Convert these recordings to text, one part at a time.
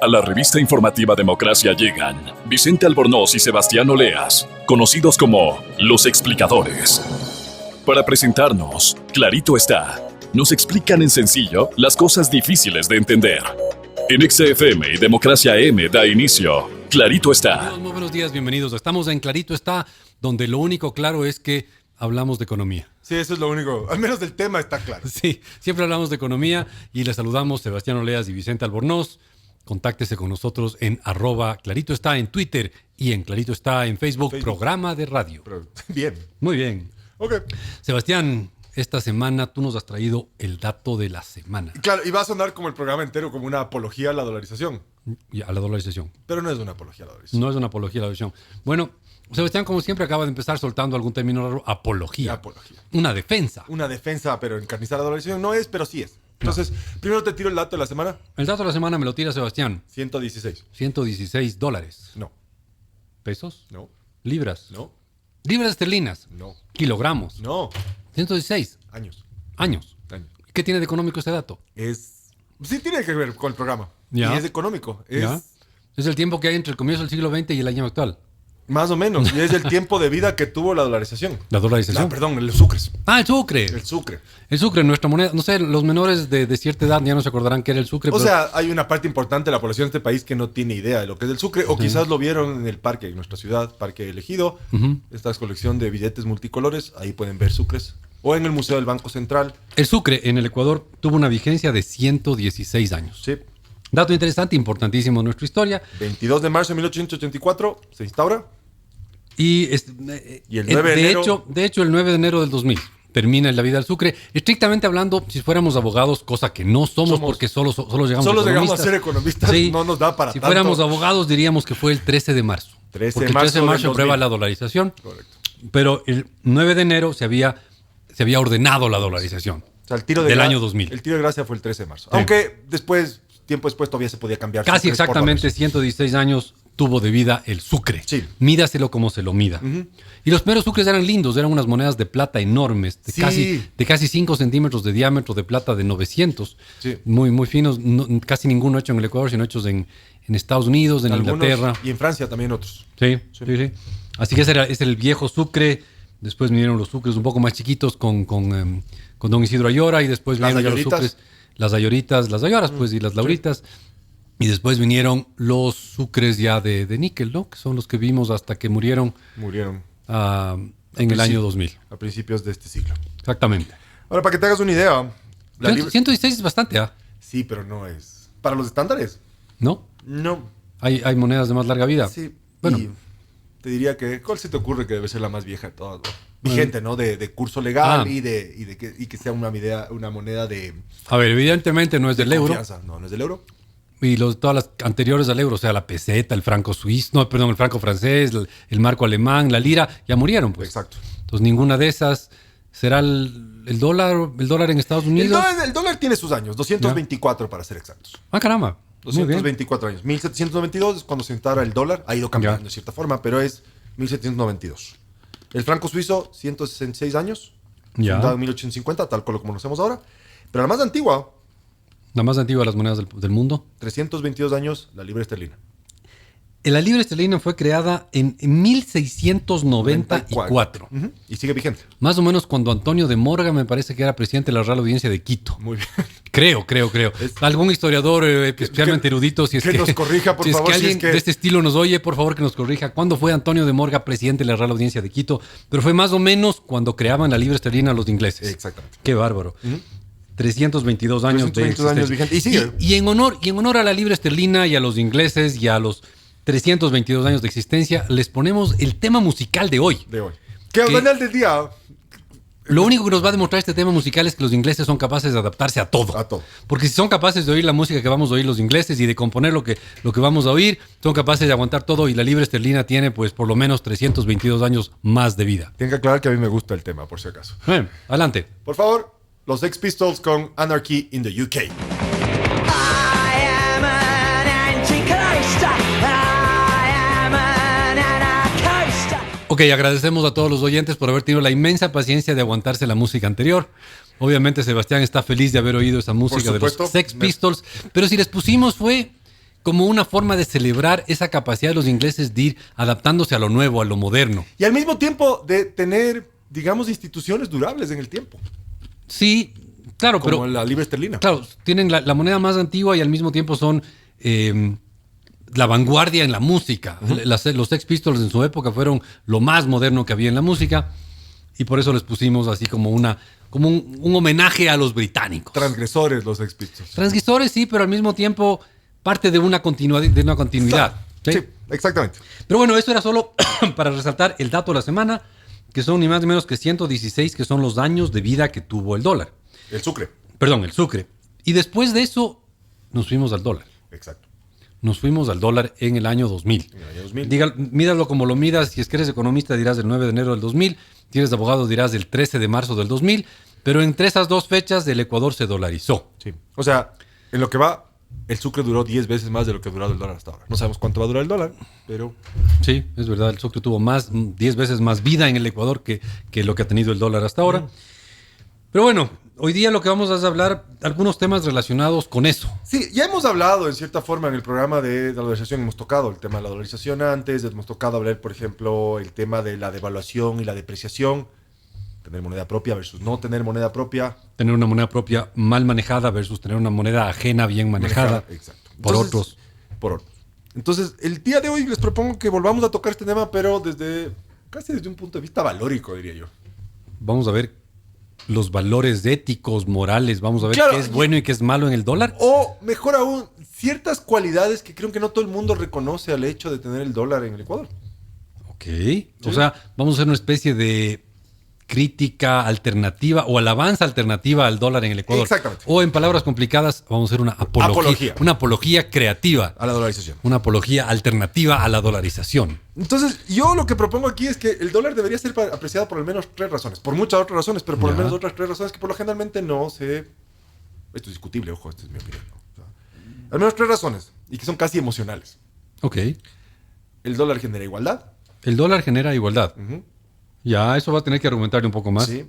A la revista informativa Democracia llegan Vicente Albornoz y Sebastián Oleas, conocidos como Los Explicadores. Para presentarnos, clarito está, nos explican en sencillo las cosas difíciles de entender. En XFM y Democracia M da inicio, Clarito está. Muy buenos días, bienvenidos. Estamos en Clarito está, donde lo único claro es que hablamos de economía. Sí, eso es lo único. Al menos del tema está claro. Sí, siempre hablamos de economía y les saludamos Sebastián Oleas y Vicente Albornoz. Contáctese con nosotros en @Clarito está en Twitter y en Clarito está en Facebook. Programa de radio. Bien. Muy bien. Ok. Sebastián, esta semana tú nos has traído el dato de la semana. Claro, y va a sonar como el programa entero, como una apología a la dolarización. Y a la dolarización. Pero no es una apología a la dolarización. No es una apología a la dolarización. Bueno, Sebastián, como siempre, acaba de empezar soltando algún término raro. Apología. Apología. Una defensa. Una defensa, pero encarnizar la dolarización no es, pero sí es. Entonces, primero te tiro el dato de la semana. El dato de la semana me lo tira Sebastián. 116. $116. No. ¿Pesos? No. ¿Libras? No. ¿Libras esterlinas? No. ¿Kilogramos? No. 116 Años. años. ¿Qué tiene de económico ese dato? Sí tiene que ver con el programa. Ya. Y es económico. ¿Ya? Es el tiempo que hay entre el comienzo del siglo XX y el año actual. Más o menos. Y es el tiempo de vida que tuvo la dolarización. ¿La dolarización? Perdón, los sucres. Ah, el sucre. El sucre. El sucre, nuestra moneda. No sé, los menores de cierta edad ya no se acordarán que era el sucre. O sea, hay una parte importante de la población de este país que no tiene idea de lo que es el sucre, o quizás lo vieron en el parque, en nuestra ciudad, Parque Elegido, esta colección de billetes multicolores, ahí pueden ver sucres. O en el Museo del Banco Central. El sucre en el Ecuador tuvo una vigencia de 116 años. Sí. Dato interesante, importantísimo en nuestra historia. 22 de marzo de 1884 se instaura. Y el 9 de enero. De hecho, el 9 de enero del 2000 termina la vida del sucre. Estrictamente hablando, si fuéramos abogados, cosa que no somos porque solo llegamos a ser economistas, sí, no nos da para si tanto. fuéramos abogados, diríamos que fue el 13 de marzo. 13 porque de marzo el 13 de marzo del aprueba 2000. la dolarización. Correcto. Pero el 9 de enero se había ordenado la dolarización. O sea, el tiro del año 2000. El tiro de gracia fue el 13 de marzo. Sí. Aunque tiempo después todavía se podía cambiar. Casi sucres por exactamente dólares. 116 años tuvo de vida el sucre. Sí. Mídaselo como se lo mida. Y los primeros sucres eran lindos, eran unas monedas de plata enormes, de casi 5 centímetros de diámetro, de plata de 900. Sí. Muy, muy finos, casi ninguno hecho en el Ecuador, sino hechos en Estados Unidos, en Algunos, Inglaterra. Y en Francia también otros. Sí. Así que ese era el viejo sucre. Después vinieron los sucres un poco más chiquitos con don Isidro Ayora, y después Las vinieron ya los ayoritas. sucres, las ayoritas, las ayoras, pues, y las lauritas. Y después vinieron los sucres ya de níquel, ¿no? Que son los que vimos hasta que murieron en el año 2000. A principios de este siglo. Exactamente. Ahora, para que te hagas una idea. 116 es bastante, ¿ah? Sí, pero no es. Para los estándares, ¿No? no. Hay monedas de más larga vida. Sí. Bueno. Y te diría que, ¿cuál se te ocurre que debe ser la más vieja de todas? Vigente, ¿no? De curso legal y que sea una moneda de. A ver, evidentemente no es del euro. Confianza. No es del euro. Y todas las anteriores al euro, o sea, la peseta, el franco suizo, el franco francés, el marco alemán, la lira, ya murieron, pues. Exacto. Entonces, ninguna de esas será el dólar en Estados Unidos. El dólar tiene sus años, 224 para ser exactos. Ah, caramba. Muy bien. 224 años. 1792 es cuando se instaura el dólar. Ha ido cambiando de cierta forma, pero es 1792. El franco suizo, 166 años. Ya. Fundado en 1850, tal como lo conocemos ahora. Pero la más antigua, La más antigua de las monedas del mundo. 322 años, la libra esterlina. La libra esterlina fue creada en 1694. Y sigue vigente. Más o menos cuando Antonio de Morga me parece que era presidente de la Real Audiencia de Quito. Muy bien. Creo. Algún historiador especialmente erudito, si es que nos corrija, por si favor. Es que alguien de este estilo nos oye, por favor que nos corrija. ¿Cuándo fue Antonio de Morga presidente de la Real Audiencia de Quito? Pero fue más o menos cuando creaban la libra esterlina los ingleses. Exactamente. Qué bárbaro. 322 años 322 años vigente. Y sigue. Y en honor a la libra esterlina y a los ingleses y a los 322 años de existencia, les ponemos el tema musical de hoy. ¿Qué banal del día? Lo único que nos va a demostrar este tema musical es que los ingleses son capaces de adaptarse a todo. Porque si son capaces de oír la música que vamos a oír los ingleses y de componer lo que vamos a oír, son capaces de aguantar todo, y la libra esterlina tiene pues por lo menos 322 años más de vida. Tengo que aclarar que a mí me gusta el tema, por si acaso. Adelante. Por favor, los Sex Pistols con Anarchy in the UK. Ok, agradecemos a todos los oyentes por haber tenido la inmensa paciencia de aguantarse la música anterior. Obviamente Sebastián está feliz de haber oído esa música de los Sex Pistols, pero si les pusimos fue como una forma de celebrar esa capacidad de los ingleses de ir adaptándose a lo nuevo, a lo moderno. Y al mismo tiempo de tener, digamos, instituciones durables en el tiempo. Sí, claro, como pero... la libra esterlina. Claro, tienen la moneda más antigua y al mismo tiempo son la vanguardia en la música. Los Sex Pistols en su época fueron lo más moderno que había en la música y por eso les pusimos así como un homenaje a los británicos. Transgresores los Sex Pistols. Transgresores, sí, pero al mismo tiempo parte de una continuidad. ¿Sí? Sí, exactamente. Pero bueno, eso era solo para resaltar el dato de la semana, que son ni más ni menos que 116, que son los años de vida que tuvo el dólar. El sucre. Perdón, el sucre. Y después de eso, nos fuimos al dólar. Exacto. Nos fuimos al dólar en el año 2000. En el año 2000. Mídalo como lo midas. Si es que eres economista, dirás del 9 de enero del 2000. Si eres abogado, dirás del 13 de marzo del 2000. Pero entre esas dos fechas, el Ecuador se dolarizó. Sí. O sea, en lo que va, el sucre duró 10 veces más de lo que ha durado el dólar hasta ahora. No sabemos cuánto va a durar el dólar, pero... Sí, es verdad. El sucre tuvo 10 veces más vida en el Ecuador que lo que ha tenido el dólar hasta ahora. Pero bueno, hoy día lo que vamos a es hablar algunos temas relacionados con eso. Sí, ya hemos hablado en cierta forma en el programa de la dolarización. Hemos tocado el tema de la dolarización antes. Hemos tocado hablar, por ejemplo, el tema de la devaluación y la depreciación. Tener moneda propia versus no tener moneda propia. Tener una moneda propia mal manejada versus tener una moneda ajena bien manejada. Exacto. Por otros. Por otros. Entonces, el día de hoy les propongo que volvamos a tocar este tema, pero casi desde un punto de vista valórico, diría yo. Vamos a ver los valores éticos, morales. Vamos a ver qué es bueno y qué es malo en el dólar. O, mejor aún, ciertas cualidades que creo que no todo el mundo reconoce al hecho de tener el dólar en el Ecuador. Ok. O sea, vamos a hacer una especie de crítica alternativa o alabanza alternativa al dólar en el Ecuador. Exactamente. O en palabras complicadas, vamos a hacer una apología. Una apología creativa. A la dolarización. Una apología alternativa a la dolarización. Entonces, yo lo que propongo aquí es que el dólar debería ser apreciado por al menos 3 razones. Por muchas otras razones, pero por al menos otras 3 razones que por lo generalmente no se... Esto es discutible, ojo, esta es mi opinión. ¿No? O sea, al menos 3 razones, y que son casi emocionales. Ok. El dólar genera igualdad. El dólar genera igualdad. Uh-huh. Ya, eso va a tener que argumentarle un poco más. Sí.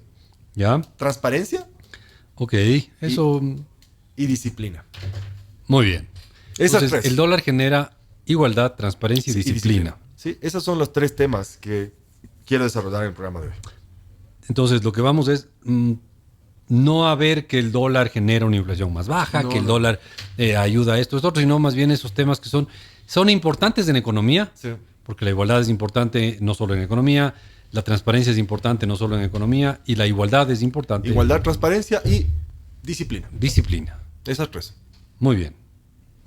Ya. Transparencia. Ok, eso... Y disciplina. Muy bien. Esas Entonces, 3. el dólar genera igualdad, transparencia y disciplina. Sí, esos son los 3 temas que quiero desarrollar en el programa de hoy. Entonces, lo que vamos es no a ver que el dólar genera una inflación más baja, que el dólar ayuda a esto, sino más bien esos temas que son importantes en economía, sí, porque la igualdad es importante no solo en economía, la transparencia es importante no solo en economía, y la igualdad es importante. Igualdad, transparencia y disciplina. Disciplina. Esas 3. Muy bien.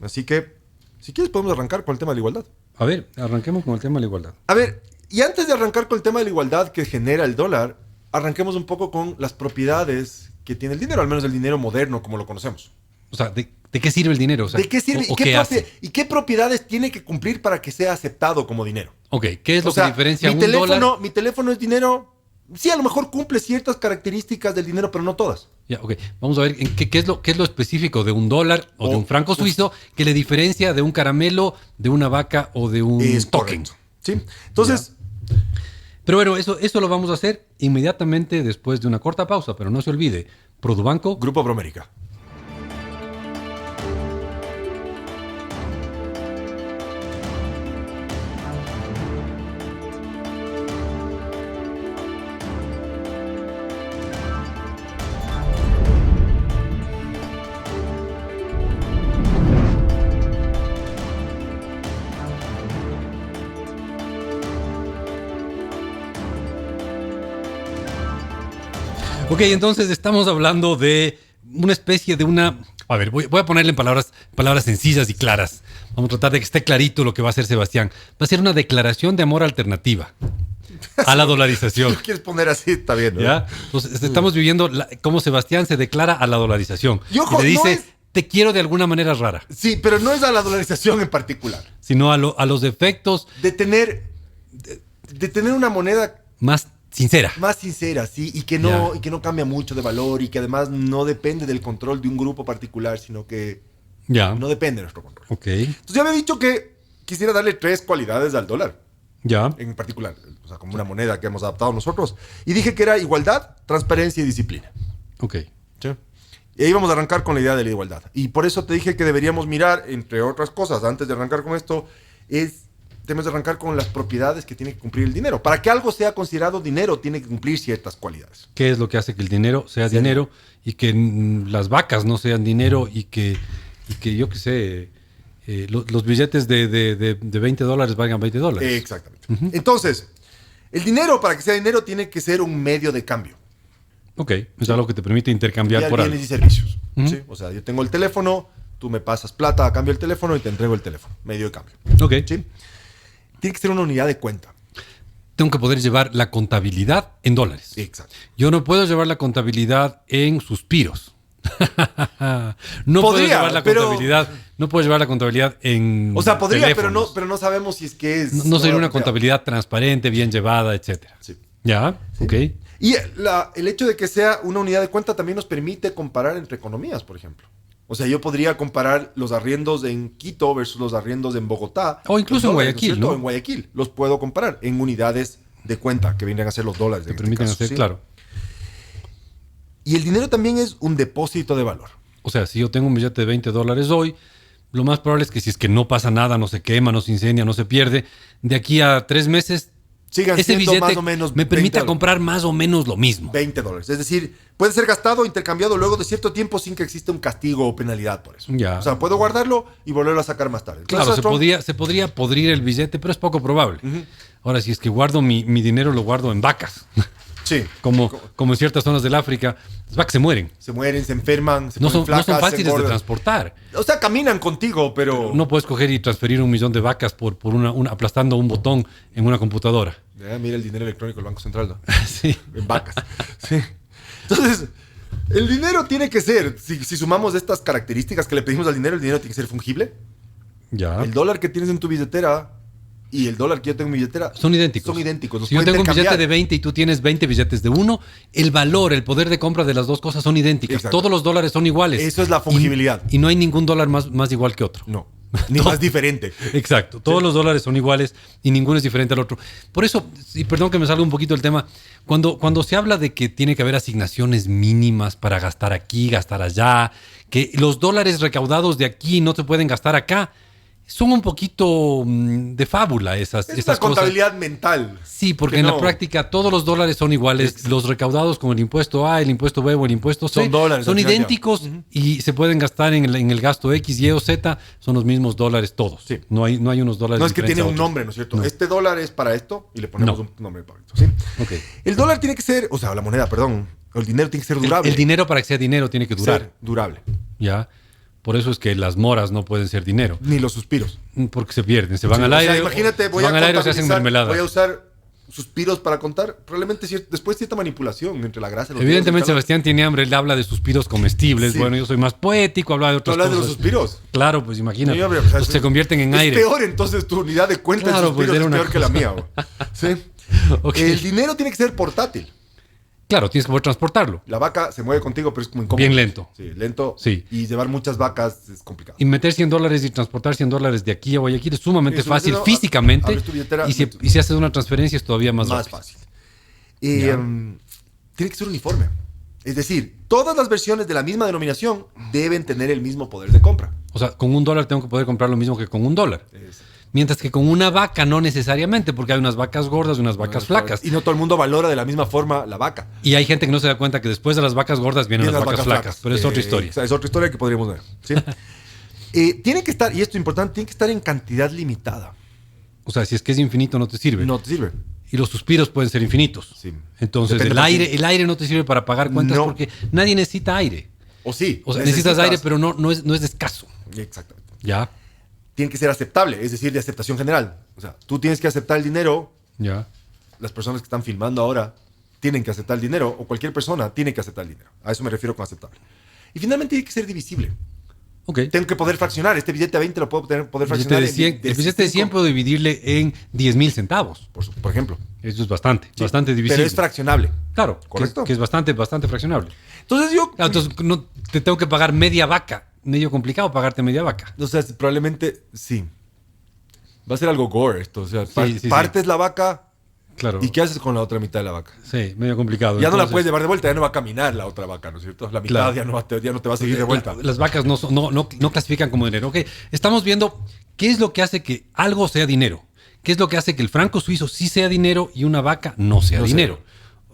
Así que, si quieres, podemos arrancar con el tema de la igualdad. A ver, arranquemos con el tema de la igualdad. A ver, y antes de arrancar con el tema de la igualdad que genera el dólar, arranquemos un poco con las propiedades que tiene el dinero, al menos el dinero moderno como lo conocemos. O sea, ¿de qué sirve el dinero? O sea, ¿de qué sirve? ¿O qué hace? ¿Y qué propiedades tiene que cumplir para que sea aceptado como dinero? Ok, ¿qué es lo que diferencia un dólar? Mi teléfono es dinero. Sí, a lo mejor cumple ciertas características del dinero, pero no todas. Ya, ok. Vamos a ver qué es lo específico de un dólar o de un franco suizo que le diferencia de un caramelo, de una vaca o de un token. Sí. Entonces... Ya. Pero bueno, eso lo vamos a hacer inmediatamente después de una corta pausa, pero no se olvide, Produbanco, Grupo Promérica. Ok, entonces estamos hablando de una especie de una... A ver, voy a ponerle en palabras sencillas y claras. Vamos a tratar de que esté clarito lo que va a hacer Sebastián. Va a ser una declaración de amor alternativa a la dolarización. Si lo quieres poner así, está bien, ¿no? ¿Ya? Entonces estamos viviendo cómo Sebastián se declara a la dolarización. Y ojo, le dice, no es... te quiero de alguna manera rara. Sí, pero no es a la dolarización en particular. Sino a los efectos... De tener una moneda... Más sincera. Más sincera, sí, y que no cambia mucho de valor y que además no depende del control de un grupo particular, sino que no depende de nuestro control. Ok. Entonces ya había dicho que quisiera darle 3 cualidades al dólar. Ya. En particular, o sea, como una moneda que hemos adaptado nosotros. Y dije que era igualdad, transparencia y disciplina. Ok. ¿Sí? Y ahí vamos a arrancar con la idea de la igualdad. Y por eso te dije que deberíamos mirar, entre otras cosas, antes de arrancar con esto, tenemos de arrancar con las propiedades que tiene que cumplir el dinero. Para que algo sea considerado dinero, tiene que cumplir ciertas cualidades. ¿Qué es lo que hace que el dinero sea dinero y que las vacas no sean dinero y que yo qué sé, los billetes de $20 valgan $20? Exactamente. Entonces, el dinero, para que sea dinero, tiene que ser un medio de cambio. Ok, es algo que te permite intercambiar por algo. Bienes y servicios. ¿Sí? O sea, yo tengo el teléfono, tú me pasas plata a cambio del teléfono y te entrego el teléfono. Medio de cambio. Ok. ¿Sí? Tiene que ser una unidad de cuenta. Tengo que poder llevar la contabilidad en dólares. Exacto. Yo no puedo llevar la contabilidad en suspiros. No puedo llevar la contabilidad. No puedo llevar la contabilidad en. O sea, podría, teléfonos. pero no sabemos si es que es. No sería una contabilidad transparente, bien llevada, etcétera. Sí. ¿Ya? Sí. Ok. Y el hecho de que sea una unidad de cuenta también nos permite comparar entre economías, por ejemplo. O sea, yo podría comparar los arriendos en Quito versus los arriendos en Bogotá. O incluso en Guayaquil, ¿no? En Guayaquil. Los puedo comparar en unidades de cuenta, que vienen a ser los dólares. Te permiten hacer, ¿sí? claro. Y el dinero también es un depósito de valor. O sea, si yo tengo un billete de $20 hoy, lo más probable es que si es que no pasa nada, no se quema, no se incendia, no se pierde, de aquí a 3 meses, Sigan ese siendo billete más o menos me permite $20. comprar más o menos lo mismo. $20. Es decir, puede ser gastado o intercambiado luego de cierto tiempo sin que exista un castigo o penalidad por eso. Ya. O sea, puedo guardarlo y volverlo a sacar más tarde. Claro, se podría podrir el billete, pero es poco probable. Ahora, si es que guardo mi dinero, lo guardo en vacas. Sí. Como en ciertas zonas del África, las vacas se mueren. Se mueren, se enferman, se No ponen son flacas, fáciles se de engordan. transportar. O sea, caminan contigo, pero... No puedes coger y transferir 1 millón de vacas por aplastando un botón en una computadora. Mira el dinero electrónico del Banco Central, ¿no? Sí. En vacas. Sí. Entonces, el dinero tiene que ser, si sumamos estas características que le pedimos al dinero, el dinero tiene que ser fungible. Ya. El dólar que tienes en tu billetera y el dólar que yo tengo en mi billetera Son idénticos. Son idénticos. Los Si yo pueden tengo un billete intercambiar. de 20 y tú tienes 20 billetes de 1, el valor, el poder de compra de las dos cosas son idénticas. Exacto. Todos los dólares son iguales. Eso es la fungibilidad. Y no hay ningún dólar más igual que otro. No, ni más diferente. Exacto. Todos los dólares son iguales y ninguno es diferente al otro. Por eso, y perdón que me salga un poquito el tema, cuando se habla de que tiene que haber asignaciones mínimas para gastar aquí, gastar allá, que los dólares recaudados de aquí no se pueden gastar acá, son un poquito de fábula esas Es una cosas. contabilidad mental. Sí, porque que en no. la práctica todos los dólares son iguales. Exacto. Los recaudados como el impuesto A, el impuesto B o el impuesto C Son dólares, son al final idénticos y se pueden gastar en el gasto X, Y o Z. Son los mismos dólares todos. Sí. No hay unos dólares No es que diferentes tiene a un otros. nombre, ¿no es cierto? No. Este dólar es para esto y le ponemos No. un nombre para esto. ¿Sí? Ok. El dólar tiene que ser, o sea, la moneda, perdón, el dinero tiene que ser durable. El dinero para que sea dinero tiene que durar. Ser durable. ¿Ya? Por eso es que las moras no pueden ser dinero. Ni los suspiros. Porque se pierden. Se van Sí, al o aire. sea, imagínate, se van al aire o se hacen mermelada. voy a usar suspiros para contar. Probablemente después cierta manipulación entre la grasa y los Evidentemente, dedos y tal. Sebastián tiene hambre. Él habla de suspiros comestibles. Sí. Bueno, yo soy más poético, habla de ¿Tú otras hablas de cosas. los suspiros? Claro, pues imagínate. Sí, hombre, o sea, Pues se convierten en es aire. peor entonces tu unidad de cuenta Claro, de pues, suspiros era es una peor que la cosa. mía. Bro. ¿Sí? Ok. El dinero tiene que ser portátil. Claro, tienes que poder transportarlo. La vaca se mueve contigo, pero es como incómodo. Bien lento. Sí, lento. Sí. Y llevar muchas vacas es complicado. Y meter $100 y transportar $100 de aquí a Guayaquil es sumamente Eso, fácil no, físicamente. abres tu billetera, y si haces una transferencia es todavía más rápido. fácil. Tiene que ser uniforme. Es decir, todas las versiones de la misma denominación deben tener el mismo poder de compra. O sea, con $1 tengo que poder comprar lo mismo que con $1. Mientras que con una vaca no necesariamente, porque hay unas vacas gordas y unas vacas flacas. Y no todo el mundo valora de la misma forma la vaca. Y hay gente que no se da cuenta que después de las vacas gordas vienen las vacas flacas. Pero es otra historia. O sea, es otra historia que podríamos ver. ¿Sí? Tiene que estar, y esto es importante, tiene que estar en cantidad limitada. O sea, si es que es infinito no te sirve. No te sirve. Y los suspiros pueden ser infinitos. Sí. Entonces Depende el aire no te sirve para pagar cuentas No. porque nadie necesita aire. O sí. O sea, necesitas aire, pero no es de escaso. Exactamente. Ya, Tiene que ser aceptable, es decir, de aceptación general. O sea, tú tienes que aceptar el dinero, ya. las personas que están filmando ahora tienen que aceptar el dinero, o cualquier persona tiene que aceptar el dinero. A eso me refiero con aceptable. Y finalmente tiene que ser divisible. Ok. Tengo que poder fraccionar. Este billete a 20 lo puedo poder El fraccionar. billete de 100 puedo dividirle en 10,000 centavos. Por ejemplo. Eso es bastante Sí, bastante divisible. Pero es fraccionable. Claro, ¿Correcto? que es bastante fraccionable. Entonces yo... Claro, entonces no, te tengo que pagar media vaca. Medio complicado pagarte media vaca. O sea, probablemente sí. Va a ser algo gore esto. O sea, Sí. partes la vaca, Claro. ¿Y qué haces con la otra mitad de la vaca? Sí, medio complicado. Ya no la puedes llevar de vuelta, ya no va a caminar la otra vaca, ¿no es cierto? La mitad Claro. ya no te va a seguir de vuelta. Las vacas no clasifican como dinero. Ok, estamos viendo qué es lo que hace que algo sea dinero. ¿Qué es lo que hace que el franco suizo sí sea dinero y una vaca no sea No sea dinero?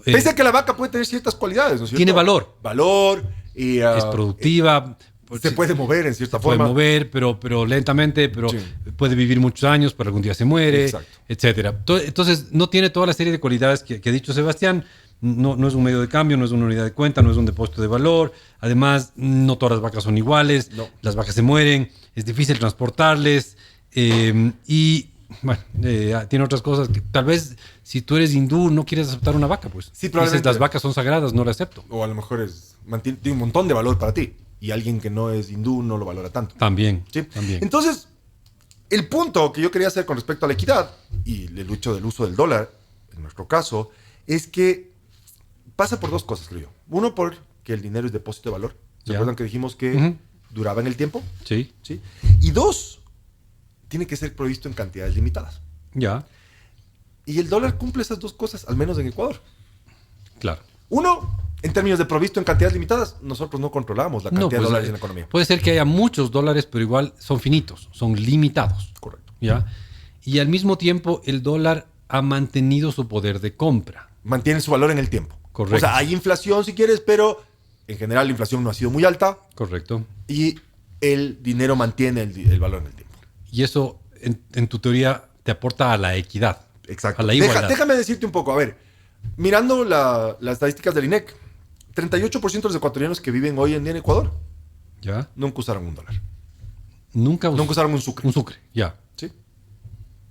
Pese a que la vaca puede tener ciertas cualidades, ¿no es cierto? Tiene valor. Valor y... Es productiva. se puede mover en cierta puede forma. mover, pero lentamente, pero Sí. puede vivir muchos años, pero algún día se muere, Exacto. etcétera. Entonces, no tiene toda la serie de cualidades que ha dicho Sebastián. No es un medio de cambio, no es una unidad de cuenta, no es un depósito de valor. Además, no todas las vacas son iguales. No. Las vacas se mueren, es difícil transportarles. Y bueno, tiene otras cosas que tal vez si tú eres hindú no quieres aceptar una vaca, pues. Sí, probablemente. Dices, las vacas son sagradas, no la acepto. O a lo mejor tiene un montón de valor para ti. Y alguien que no es hindú no lo valora tanto. También, ¿Sí? también. Entonces, el punto que yo quería hacer con respecto a la equidad y el hecho del uso del dólar, en nuestro caso, es que pasa por dos cosas, creo yo. Uno, por que el dinero es depósito de valor. ¿Se Ya. acuerdan que dijimos que Ujú. duraba en el tiempo? Sí, ¿Sí? Y dos, tiene que ser provisto en cantidades limitadas. ya, Y el dólar cumple esas dos cosas, al menos en Ecuador. claro. Uno, en términos de provisto en cantidades limitadas, nosotros no controlamos la cantidad de dólares en la economía. Puede ser que haya muchos dólares, pero igual son finitos, son limitados. Correcto. ¿Ya? Y al mismo tiempo, el dólar ha mantenido su poder de compra. Mantiene su valor en el tiempo. Correcto. O sea, hay inflación si quieres, pero en general la inflación no ha sido muy alta Correcto. y el dinero mantiene el valor en el tiempo. Y eso, en tu teoría, te aporta a la equidad. Exacto. A la igualdad. Déjame decirte un poco, a ver, mirando las estadísticas del INEC, 38% de los ecuatorianos que viven hoy en día en Ecuador ¿Ya? nunca usaron un dólar. Nunca Usaron un sucre. Un sucre, ya. ¿Sí?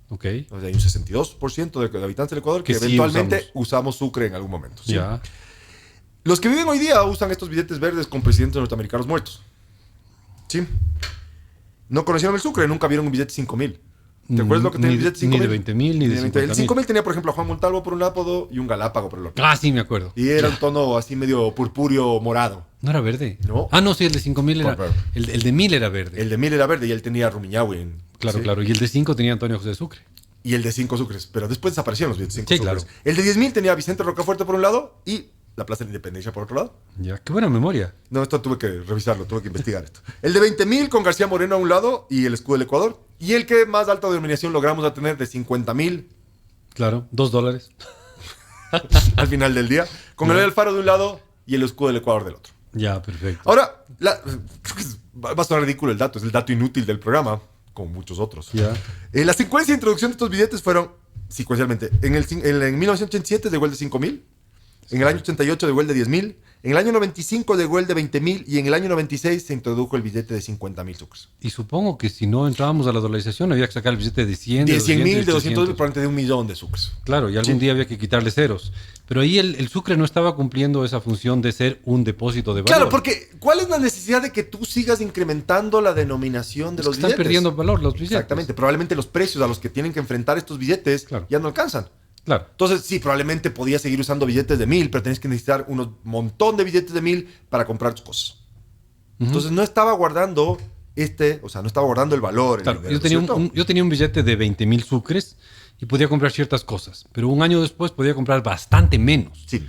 Ok. O sea, hay un 62% de habitantes del Ecuador que Que sí eventualmente usamos sucre en algún momento. ¿sí? Ya. Los que viven hoy día usan estos billetes verdes con presidentes norteamericanos muertos. ¿Sí? No conocieron el sucre, nunca vieron un billete de 5,000. ¿Te acuerdas lo que tenía el billete de 5,000? Ni de 20,000, ni de 50,000. El 5,000 tenía, por ejemplo, a Juan Montalvo por un lado y un Galápago por el otro. Ah, sí, me acuerdo. Y era un tono así medio purpúreo morado. ¿No era verde? No. Ah, no, sí, el de 5,000 era... Claro. El de 1,000 era verde. El de 1000 era verde y él tenía Rumiñahui. Claro, ¿sí? claro. Y el de 5 tenía Antonio José Sucre. Y el de 5 sucres. Pero después desaparecieron los billetes de 5 Sí, sucres. claro. El de 10,000 tenía a Vicente Rocafuerte por un lado y la Plaza de la Independencia por otro lado. Ya, qué buena memoria. No, esto tuve que revisarlo, tuve que investigar esto. El de 20,000 con García Moreno a un lado y el escudo del Ecuador. Y el que más alta denominación logramos a tener de 50,000 Claro, $2. al final del día. Con el Alfaro de un lado y el escudo del Ecuador del otro. Ya, perfecto. Ahora, creo que va a sonar ridículo el dato, es el dato inútil del programa, como muchos otros. Ya. La secuencia de introducción de estos billetes fueron secuencialmente. En 1987 llegó el de 5,000, en el año 88 llegó el de 10,000, en el año 95 llegó el de 20,000 y en el año 96 se introdujo el billete de 50,000 sucres. Y supongo que si no entrábamos a la dolarización había que sacar el billete de 100, De 100,000, de 200,000, 300. probablemente de 1,000,000 de sucres. Claro, y algún día había que quitarle ceros. Pero ahí el sucre no estaba cumpliendo esa función de ser un depósito de valor. Claro, porque ¿cuál es la necesidad de que tú sigas incrementando la denominación de Es los que están billetes? perdiendo valor los billetes. Exactamente, probablemente los precios a los que tienen que enfrentar estos billetes Claro. ya no alcanzan. Claro. Entonces, sí, probablemente podías seguir usando billetes de 1,000, pero tenés que necesitar un montón de billetes de 1,000 para comprar tus cosas. Entonces, no estaba guardando no estaba guardando el valor. el Claro, dinero, yo tenía ¿cierto? yo tenía un billete de 20,000 sucres y podía comprar ciertas cosas. Pero un año después podía comprar bastante menos. Sí.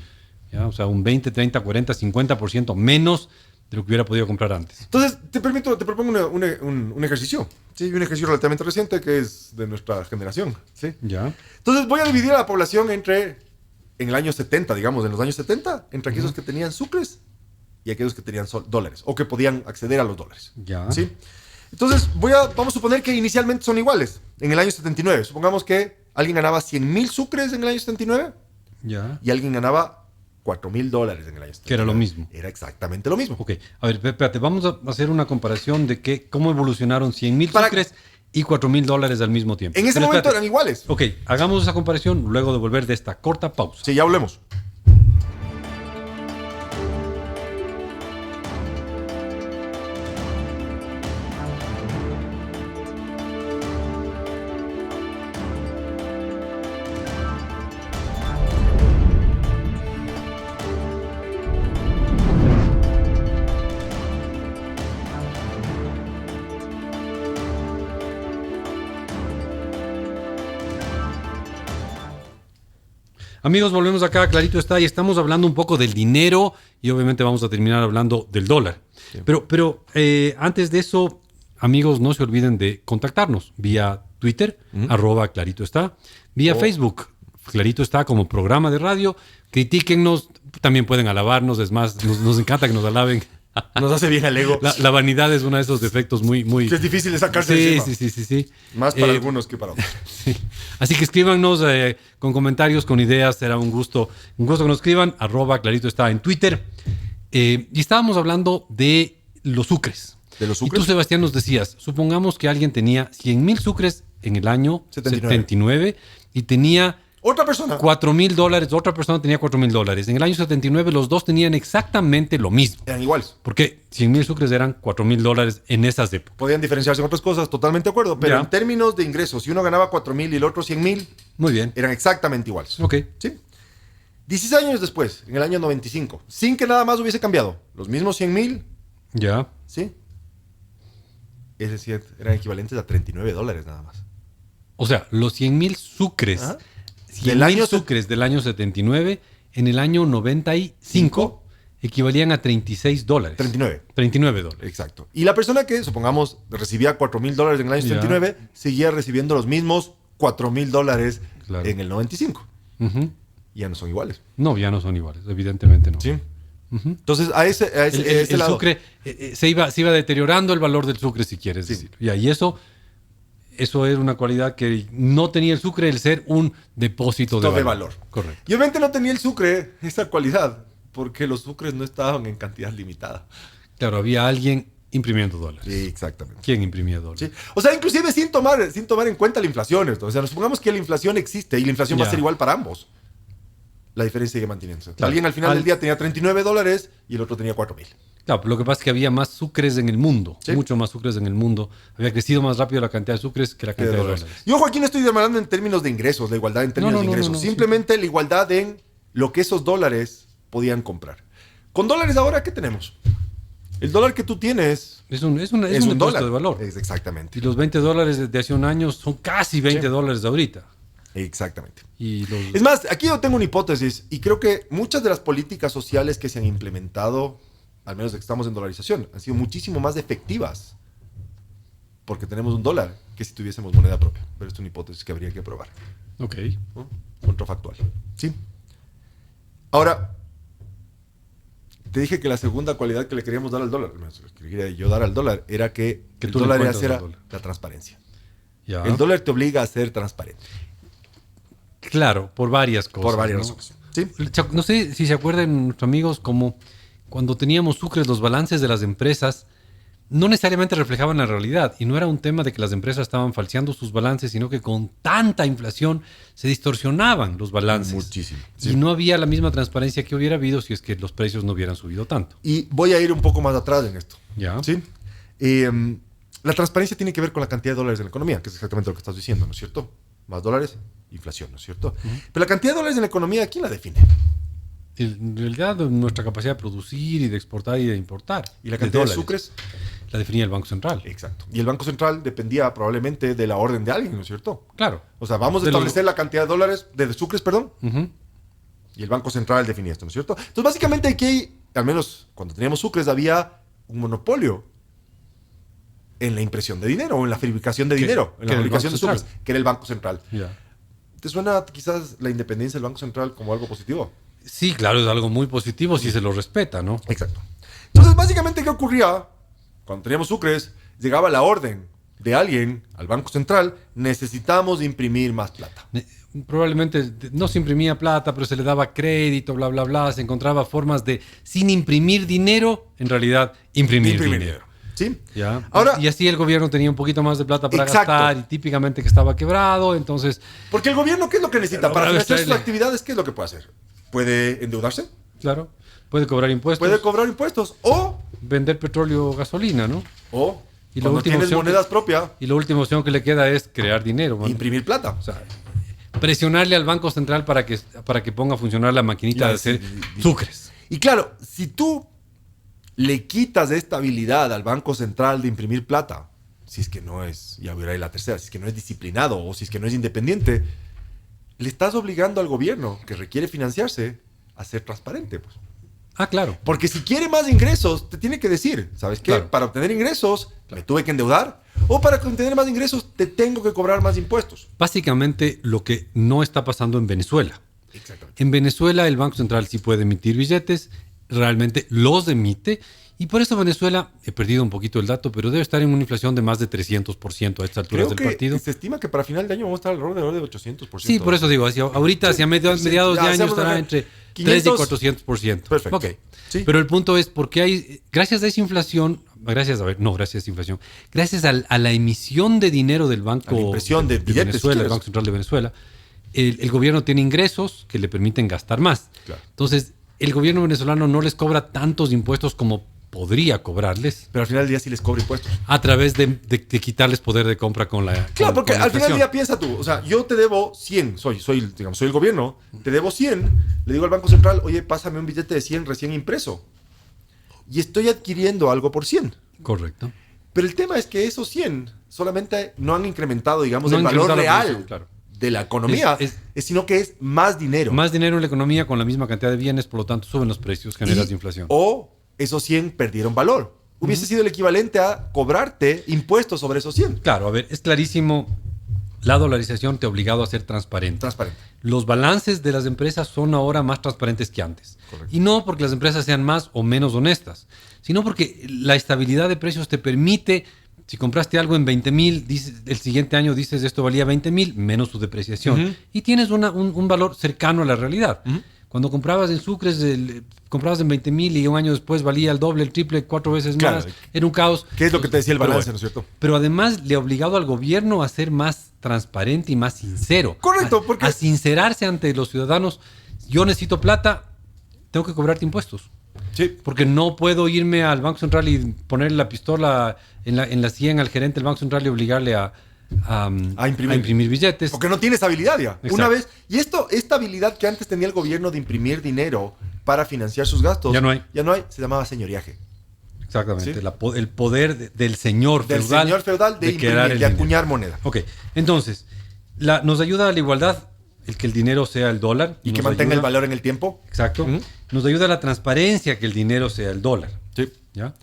¿Ya? O sea, un 20, 30, 40, 50% menos de lo que hubiera podido comprar antes. Entonces, te propongo un ejercicio. Sí, un ejercicio relativamente reciente que es de nuestra generación. ¿sí? ¿Ya? Entonces, voy a dividir a la población en el año 70, digamos, en los años 70, entre aquellos que tenían sucres y aquellos que tenían dólares o que podían acceder a los dólares. Ya. ¿Sí? Entonces, vamos a suponer que inicialmente son iguales. En el año 79, supongamos que alguien ganaba 100,000 sucres en el año 79 Ya. y alguien ganaba $4,000 en el año 79. Que era lo mismo. Era exactamente lo mismo. Ok, a ver, espérate, vamos a hacer una comparación de cómo evolucionaron 100,000 Para- sucres y $4,000 al mismo tiempo. En ese Pero momento espérate. eran iguales. Ok, hagamos esa comparación luego de volver de esta corta pausa. Sí, ya hablemos. Amigos, volvemos acá, clarito está, y estamos hablando un poco del dinero y obviamente vamos a terminar hablando del dólar. Sí. Pero antes de eso, amigos, no se olviden de contactarnos vía Twitter, @clarito está, vía Facebook, Clarito está como programa de radio. Critíquennos, también pueden alabarnos, es más, nos encanta que nos alaben. Nos hace bien al ego. La vanidad es uno de esos defectos muy... Que es difícil de sacarse de encima. Sí. Más para algunos que para otros. Sí. Así que escríbanos con comentarios, con ideas, será un gusto que nos escriban, @clarito está en Twitter. Y estábamos hablando de los sucres. ¿De los sucres? Y tú, Sebastián, nos decías, supongamos que alguien tenía 100,000 sucres en el año 79 y tenía... Otra persona. $4,000, otra persona tenía $4,000. En el año 79 los dos tenían exactamente lo mismo. Eran iguales. Porque 100,000 sucres eran $4,000 en esas épocas. Podían diferenciarse en otras cosas, totalmente de acuerdo. Pero en términos de ingresos, si uno ganaba 4,000 y el otro 100,000, muy bien, eran exactamente iguales. Ok. ¿Sí? 16 años después, en el año 95, sin que nada más hubiese cambiado, los mismos 100,000. Ya. ¿Sí? Es decir, eran equivalentes a $39 nada más. O sea, los 100,000 sucres... Ajá. 100,000 sucres del año 79, en el año 95 equivalían a $36. 39 dólares. Exacto. Y la persona que, supongamos, recibía $4,000 en el año 79, seguía recibiendo los mismos $4,000 en el 95. Ya no son iguales. No, ya no son iguales, evidentemente no. Sí. Entonces, a ese el lado. sucre se iba deteriorando el valor del sucre, si quieres decir. Y eso es una cualidad que no tenía el sucre, el ser un depósito de valor. Correcto. Y obviamente no tenía el sucre esa cualidad, porque los sucres no estaban en cantidad limitada. Claro, había alguien imprimiendo dólares. Sí, exactamente. ¿Quién imprimía dólares? Sí. O sea, inclusive sin tomar en cuenta la inflación. O sea, supongamos que la inflación existe y la inflación va a ser igual para ambos. La diferencia sigue manteniéndose. Claro. Alguien al final del día tenía $39 y el otro tenía 4,000. Claro, lo que pasa es que había más sucres en el mundo, mucho más sucres en el mundo. Había crecido más rápido la cantidad de sucres que la cantidad de dólares. Y ojo, aquí no estoy hablando en términos de ingresos, la igualdad en términos de ingresos. Simplemente la igualdad en lo que esos dólares podían comprar. Con dólares ahora, ¿qué tenemos? El dólar que tú tienes es un dólar de valor. Exactamente. Y los $20 de hace un año son casi $20 de ahorita. Exactamente. Es más, aquí yo tengo una hipótesis y creo que muchas de las políticas sociales que se han implementado, al menos de que estamos en dolarización, han sido muchísimo más efectivas porque tenemos un dólar que si tuviésemos moneda propia. Pero esto es una hipótesis que habría que probar. Ok. ¿No? Contrafactual. ¿Sí? Ahora, te dije que la segunda cualidad que le queríamos dar al dólar, que quería yo dar al dólar, era que el dólar era la transparencia. Ya. El dólar te obliga a ser transparente. Claro, por varias cosas. Por varias razones. ¿Sí? No sé si se acuerdan nuestros amigos como cuando teníamos sucres, los balances de las empresas no necesariamente reflejaban la realidad. Y no era un tema de que las empresas estaban falseando sus balances, sino que con tanta inflación se distorsionaban los balances. Muchísimo. Sí. Y no había la misma transparencia que hubiera habido si es que los precios no hubieran subido tanto. Y voy a ir un poco más atrás en esto. Ya. ¿Sí? La transparencia tiene que ver con la cantidad de dólares en la economía, que es exactamente lo que estás diciendo, ¿no es cierto? Más dólares, inflación, ¿no es cierto? Pero la cantidad de dólares en la economía, ¿quién la define? En realidad, nuestra capacidad de producir y de exportar y de importar. ¿Y la cantidad de sucres? La definía el Banco Central. Exacto. Y el Banco Central dependía probablemente de la orden de alguien, ¿no es cierto? Claro. O sea, vamos a establecer la cantidad de dólares, de sucres, perdón. Y el Banco Central definía esto, ¿no es cierto? Entonces, básicamente aquí, al menos cuando teníamos sucres, había un monopolio en la impresión de dinero o en la fabricación de dinero, en la fabricación de sucres, que era el Banco Central. Yeah. ¿Te suena quizás la independencia del Banco Central como algo positivo? Sí, claro, es algo muy positivo si se lo respeta, ¿no? Exacto. Entonces, básicamente, ¿qué ocurría? Cuando teníamos sucres, llegaba la orden de alguien al Banco Central, necesitamos imprimir más plata. Probablemente no se imprimía plata, pero se le daba crédito, bla, bla, bla. Se encontraba formas de, sin imprimir dinero, en realidad, imprimir dinero. ¿Sí? ¿Ya? Ahora, y así el gobierno tenía un poquito más de plata para gastar y típicamente que estaba quebrado, entonces... Porque el gobierno, ¿qué es lo que necesita? Para financiar sus actividades, ¿qué es lo que puede hacer? ¿Puede endeudarse? Claro. Puede cobrar impuestos. Puede cobrar impuestos. O... vender petróleo o gasolina, ¿no? O... y cuando tienes monedas propias... Y la última opción que le queda es crear dinero. ¿no? Imprimir plata. O sea, presionarle al Banco Central para que ponga a funcionar la maquinita de hacer sucres. Y claro, si tú le quitas esta habilidad al Banco Central de imprimir plata, si es que no es, ya verá la tercera, si es que no es disciplinado o si es que no es independiente, le estás obligando al gobierno que requiere financiarse a ser transparente, pues. Ah, claro. Porque si quiere más ingresos, te tiene que decir, ¿sabes qué? Claro. Para obtener ingresos, me tuve que endeudar. O para obtener más ingresos, te tengo que cobrar más impuestos. Básicamente lo que no está pasando en Venezuela. Exactamente. En Venezuela el Banco Central sí puede emitir billetes, realmente los emite, y por eso Venezuela, he perdido un poquito el dato, pero debe estar en una inflación de más de 300% a estas alturas del partido. Se estima que para final de año vamos a estar alrededor de 800%. Sí, por eso digo, ahorita hacia mediados de año estará entre 3 y 400%. Perfecto. Ok. Sí. Pero el punto es porque hay, gracias a esa inflación, gracias a inflación, gracias a la emisión de dinero del Banco A la impresión de billetes, Venezuela, si el quieres. Banco Central de Venezuela, el gobierno tiene ingresos que le permiten gastar más. Claro. Entonces, el gobierno venezolano no les cobra tantos impuestos como podría cobrarles Pero al final del día sí les cobra impuestos. a través de quitarles poder de compra con la Claro, porque con la al final del inflación. día piensa tú, o sea, yo te debo 100, soy el gobierno, te debo 100, le digo al Banco Central, oye, pásame un billete de 100 recién impreso. Y estoy adquiriendo algo por 100. Correcto. Pero el tema es que esos 100 solamente no han incrementado, digamos, No el han valor incrementado la real producción, claro. de la economía, sino que es más dinero. Más dinero en la economía con la misma cantidad de bienes, por lo tanto suben los precios, generas inflación. O esos 100 perdieron valor. Hubiese sido el equivalente a cobrarte impuestos sobre esos 100. Claro, a ver, es clarísimo, la dolarización te ha obligado a ser transparente. Transparente. Los balances de las empresas son ahora más transparentes que antes. Correcto. Y no porque las empresas sean más o menos honestas, sino porque la estabilidad de precios te permite, si compraste algo en 20,000, el siguiente año dices esto valía 20,000 menos su depreciación. Y tienes un valor cercano a la realidad. Cuando comprabas en sucres, comprabas en 20,000 y un año después valía el doble, el triple, 4 veces Claro. más. Era un caos. ¿Qué es lo que te decía el Pero balance, bueno, no es cierto? Pero además le ha obligado al gobierno a ser más transparente y más sincero. Correcto, porque- A sincerarse ante los ciudadanos. Yo necesito plata, tengo que cobrarte impuestos. Sí. Porque no puedo irme al Banco Central y ponerle la pistola en la 100 al gerente del Banco Central y obligarle a imprimir billetes. Porque no tienes habilidad ya. Exacto. Una vez. Y esta habilidad que antes tenía el gobierno de imprimir dinero para financiar sus gastos. Ya no hay. Ya no hay. Se llamaba señoriaje. Exactamente. ¿Sí? El poder del señor Del feudal. señor feudal de crear imprimir, el de dinero. acuñar moneda. Ok. Entonces, nos ayuda a la igualdad, el que el dinero sea el dólar. Y que Nos mantenga ayuda- el valor en el tiempo. Exacto. Ujú. Nos ayuda a la transparencia, que el dinero sea el dólar. Sí. ¿Ya?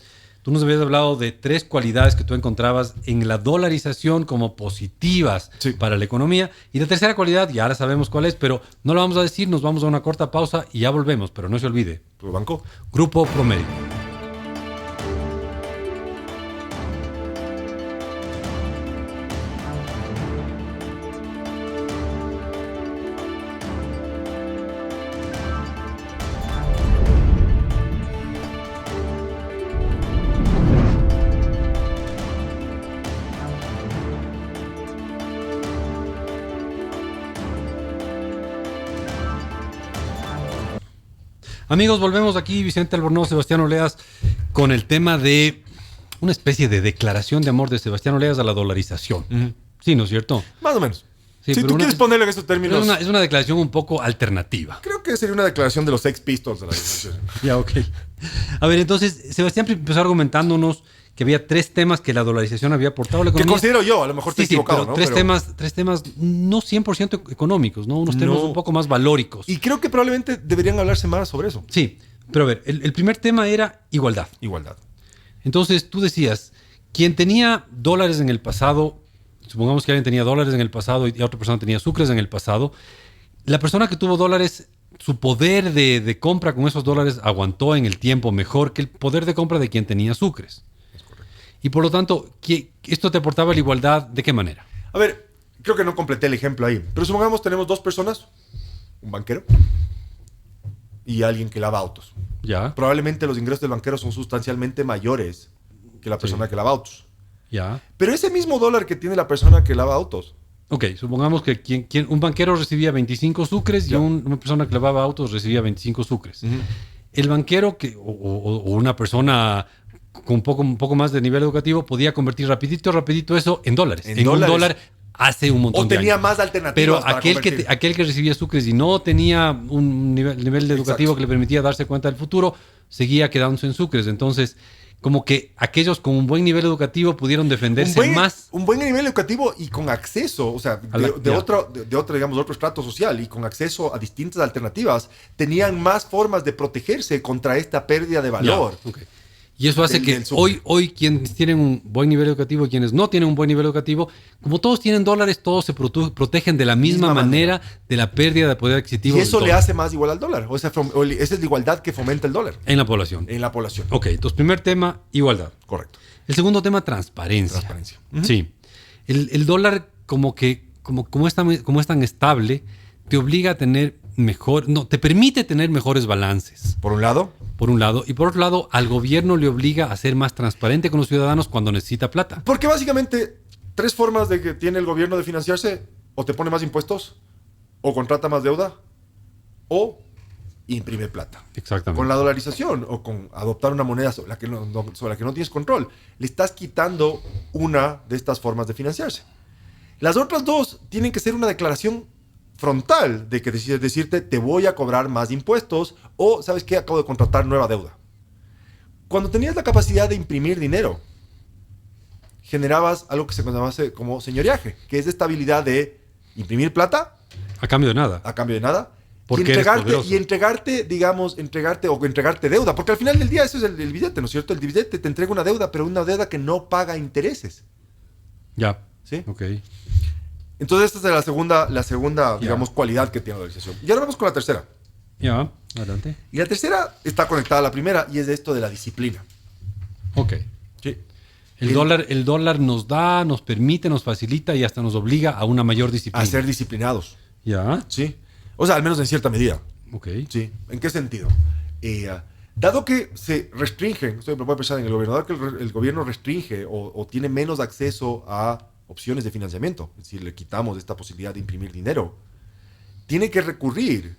Tú nos habías hablado de 3 cualidades que tú encontrabas en la dolarización como positivas Sí. para la economía. Y la tercera cualidad, ya ahora sabemos cuál es, pero no la vamos a decir, nos vamos a una corta pausa y ya volvemos, pero no se olvide. Tu banco. Grupo Promedio. Amigos, volvemos aquí, Vicente Albornoz, Sebastián Oleas, con el tema de una especie de declaración de amor de Sebastián Oleas a la dolarización. Sí, ¿no es cierto? Más o menos. Sí, si pero tú una- quieres ponerlo en esos términos. Es una declaración un poco alternativa. Creo que sería una declaración de los Sex Pistols de la declaración. Ya, ok. A ver, entonces, Sebastián empezó argumentándonos que había 3 temas que la dolarización había aportado a la Que economía. considero yo, a lo mejor estoy Sí, equivocado, pero ¿no? tres temas no 100% económicos, ¿no? Unos temas No. un poco más valóricos. Y creo que probablemente deberían hablarse más sobre eso. Sí, pero a ver, el primer tema era igualdad. Igualdad. Entonces tú decías, quien tenía dólares en el pasado, supongamos que alguien tenía dólares en el pasado y otra persona tenía sucres en el pasado, la persona que tuvo dólares, su poder de compra con esos dólares aguantó en el tiempo mejor que el poder de compra de quien tenía sucres. Y por lo tanto, ¿esto te aportaba la igualdad de qué manera? A ver, creo que no completé el ejemplo ahí. Pero supongamos tenemos 2 personas, un banquero y alguien que lava autos. Ya, Probablemente los ingresos del banquero son sustancialmente mayores que la persona que lava autos. ya. Pero ese mismo dólar que tiene la persona que lava autos, Ok, supongamos que un banquero recibía 25 sucres y Ya. una persona que lavaba autos recibía 25 sucres. El banquero o una persona con un poco más de nivel educativo podía convertir rapidito eso en dólares. En En un dólares. dólar hace un montón o de tenía años. más alternativas Pero para convertir. aquel que recibía sucres y no tenía un nivel educativo Exacto. que le permitía darse cuenta del futuro, seguía quedándose en sucres. Entonces, como que aquellos con un buen nivel educativo pudieron defenderse más. Un buen nivel educativo y con acceso, o sea, de otro, digamos, otro estrato social y con acceso a distintas alternativas, tenían más formas de protegerse contra esta pérdida de valor. Okay. Y eso hace que hoy quienes tienen un buen nivel educativo y quienes no tienen un buen nivel educativo, como todos tienen dólares, todos se protegen de la misma manera de la pérdida de poder adquisitivo. Y eso le hace más igual al dólar. O sea, esa es la igualdad que fomenta el dólar. En la población. En la población. Ok, entonces primer tema, igualdad. Correcto. El segundo tema, transparencia. Sí. El dólar como es tan estable, te obliga a tener te permite tener mejores balances. Por un lado. Y por otro lado, al gobierno le obliga a ser más transparente con los ciudadanos cuando necesita plata. Porque básicamente 3 formas de que tiene el gobierno de financiarse: o te pone más impuestos, o contrata más deuda, o imprime plata. Exactamente. Con la dolarización o con adoptar una moneda sobre la que no tienes control, le estás quitando una de estas formas de financiarse. Las otras 2 tienen que ser una declaración frontal de que decirte: te voy a cobrar más impuestos, o ¿sabes qué? Acabo de contratar nueva deuda. Cuando tenías la capacidad de imprimir dinero, generabas algo que se conoce como señoreaje, que es esta habilidad de imprimir plata a cambio de nada. Y entregarte deuda, porque al final del día eso es el billete, ¿no es cierto? El billete te entrega una deuda, pero una deuda que no paga intereses. Ya. ¿Sí? Ok. Entonces esta es la segunda digamos, cualidad que tiene la dolarización. Y ahora vamos con la tercera. Ya, adelante. Y la tercera está conectada a la primera, y es esto de la disciplina. Ok. Sí. El dólar nos permite, nos facilita y hasta nos obliga a una mayor disciplina. A ser disciplinados. Ya. Sí. O sea, al menos en cierta medida. Ok. Sí. ¿En qué sentido? Dado que se restringen, estoy voy a pensar en el gobierno, dado que el gobierno restringe o tiene menos acceso a opciones de financiamiento, es decir, le quitamos esta posibilidad de imprimir dinero, tiene que recurrir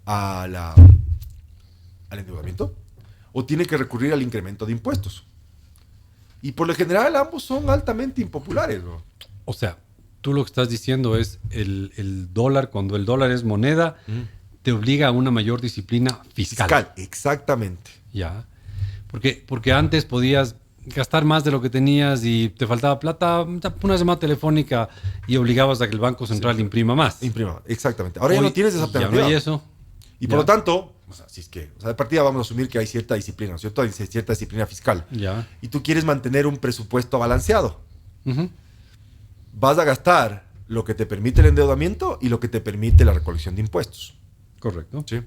al endeudamiento o tiene que recurrir al incremento de impuestos. Y por lo general ambos son altamente impopulares, ¿no? O sea, tú lo que estás diciendo es el dólar, cuando el dólar es moneda, te obliga a una mayor disciplina fiscal. Exactamente. Ya. Porque antes podías gastar más de lo que tenías y te faltaba plata, una llamada telefónica y obligabas a que el Banco Central imprima más. Imprima, exactamente. Ahora ya no tienes esa alternativa. Ya no hay eso. Y por lo tanto, de partida vamos a asumir que hay cierta disciplina, ¿cierto? Hay cierta disciplina fiscal. Ya. Y tú quieres mantener un presupuesto balanceado. Uh-huh. Vas a gastar lo que te permite el endeudamiento y lo que te permite la recolección de impuestos. Correcto. Sí.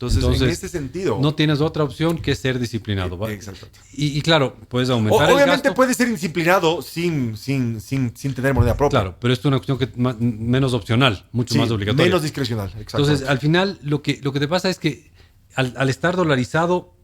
Entonces, en este sentido... No tienes otra opción que ser disciplinado. ¿Vale? Exacto. Y claro, puedes aumentar el obviamente gasto. puedes ser disciplinado sin tener moneda propia. Claro, pero esto es una cuestión menos opcional, mucho más obligatoria. Menos discrecional, exacto. Entonces, al final, lo que te pasa es que al estar dolarizado,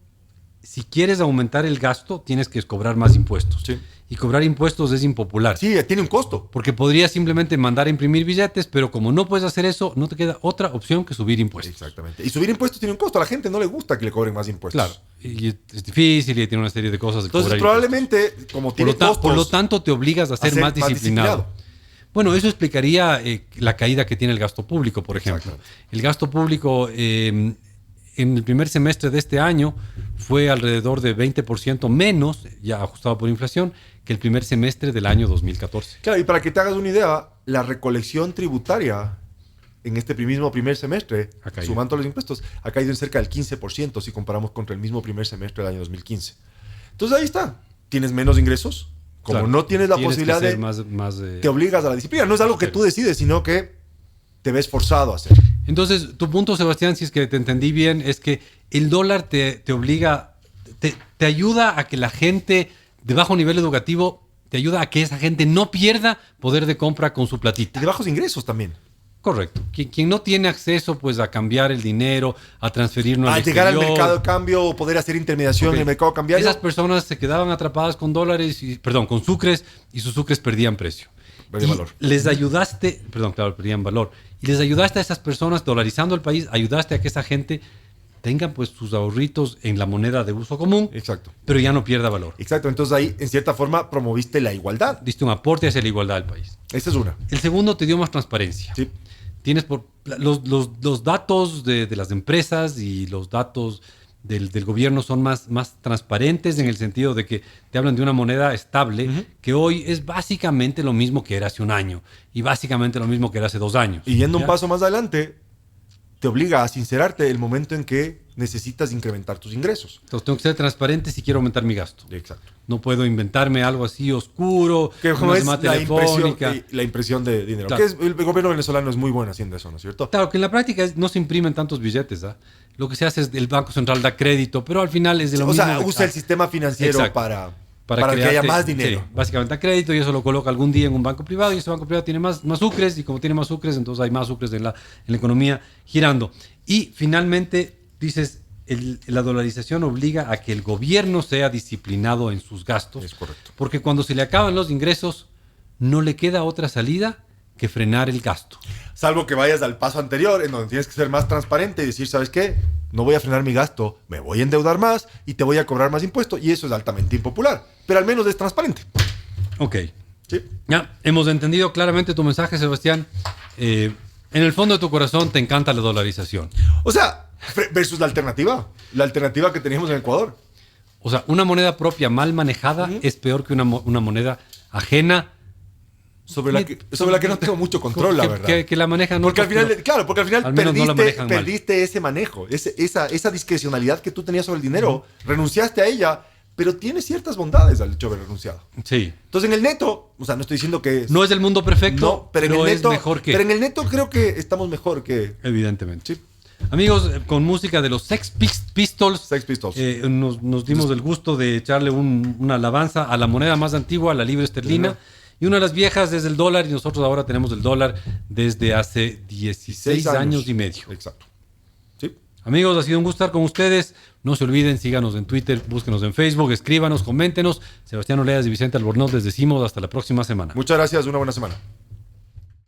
si quieres aumentar el gasto, tienes que cobrar más impuestos. Sí. Y cobrar impuestos es impopular. Sí, tiene un costo. Porque podrías simplemente mandar a imprimir billetes, pero como no puedes hacer eso, no te queda otra opción que subir impuestos. Exactamente. Y subir impuestos tiene un costo. A la gente no le gusta que le cobren más impuestos. Claro. Y es difícil y tiene una serie de cosas. Entonces, probablemente, como tiene costos... Por lo tanto, te obligas a ser más disciplinado. Bueno, eso explicaría la caída que tiene el gasto público, por ejemplo. El gasto público en el primer semestre de este año fue alrededor de 20% menos, ya ajustado por inflación, que el primer semestre del año 2014. Claro, y para que te hagas una idea, la recolección tributaria en este mismo primer semestre, sumando los impuestos, ha caído en cerca del 15% si comparamos contra el mismo primer semestre del año 2015. Entonces ahí está, tienes menos ingresos, como no tienes la posibilidad de... Te obligas a la disciplina, no es algo que tú decides, sino que te ves forzado a hacer. Entonces, tu punto, Sebastián, si es que te entendí bien, es que el dólar te obliga, te ayuda a que la gente de bajo nivel educativo, te ayuda a que esa gente no pierda poder de compra con su platita. Y de bajos ingresos también. Correcto. Quien no tiene acceso pues a cambiar el dinero, a transferirlo al llegar exterior, al mercado de cambio o poder hacer intermediación en el mercado cambiario. Esas personas se quedaban atrapadas con con sucres, y sus sucres perdían precio. Perdían valor. Les ayudaste, perdían valor. Y les ayudaste a esas personas, dolarizando el país, ayudaste a que esa gente tenga pues sus ahorritos en la moneda de uso común. Exacto. Pero ya no pierda valor. Exacto. Entonces ahí, en cierta forma, promoviste la igualdad. Diste un aporte hacia la igualdad del país. Esa es una. El segundo te dio más transparencia. Sí. Tienes los datos de las empresas y los datos del gobierno son más transparentes en el sentido de que te hablan de una moneda estable que hoy es básicamente lo mismo que era hace un año y básicamente lo mismo que era hace 2 años. Y yendo ¿ya? un paso más adelante, te obliga a sincerarte el momento en que necesitas incrementar tus ingresos. Entonces tengo que ser transparente si quiero aumentar mi gasto. Exacto. No puedo inventarme algo así oscuro, Que como una es llamada telefónica. la impresión de dinero. Claro. Que el gobierno venezolano es muy bueno haciendo eso, ¿no es cierto? Claro, que en la práctica no se imprimen tantos billetes. ¿Ah? Lo que se hace es el Banco Central da crédito, pero al final es de lo mismo. O sea, usa el sistema financiero Exacto. para que haya más dinero. Sí, básicamente da crédito y eso lo coloca algún día en un banco privado y ese banco privado tiene más sucres y como tiene más sucres, entonces hay más sucres en la economía girando. Y finalmente dices, la dolarización obliga a que el gobierno sea disciplinado en sus gastos. Es correcto. Porque cuando se le acaban los ingresos, no le queda otra salida que frenar el gasto. Salvo que vayas al paso anterior, en donde tienes que ser más transparente y decir, ¿sabes qué? No voy a frenar mi gasto, me voy a endeudar más y te voy a cobrar más impuestos. Y eso es altamente impopular. Pero al menos es transparente. Ok. Sí. Ya, hemos entendido claramente tu mensaje, Sebastián. En el fondo de tu corazón te encanta la dolarización. O sea, versus la alternativa que teníamos en Ecuador. O sea, una moneda propia mal manejada es peor que una moneda ajena. Sobre la que no tengo mucho control, la verdad. Que la manejan. Porque al final menos no la manejan mal. perdiste ese manejo, esa discrecionalidad que tú tenías sobre el dinero. Renunciaste a ella, pero tiene ciertas bondades al hecho de haber renunciado. Sí. Entonces, en el neto, o sea, no estoy diciendo que... No es el mundo perfecto, no, pero en el neto, es mejor que... Pero en el neto creo que estamos mejor que... Evidentemente. Sí. Amigos, con música de los Sex Pistols, Sex Pistols. Nos dimos el gusto de echarle una alabanza a la moneda más antigua, a la libra esterlina. Y una de las viejas es el dólar y nosotros ahora tenemos el dólar desde hace 16 años y medio. Exacto. Sí. Amigos, ha sido un gusto estar con ustedes. No se olviden, síganos en Twitter, búsquenos en Facebook, escríbanos, coméntenos. Sebastián Oleas y Vicente Albornoz les decimos hasta la próxima semana. Muchas gracias, una buena semana.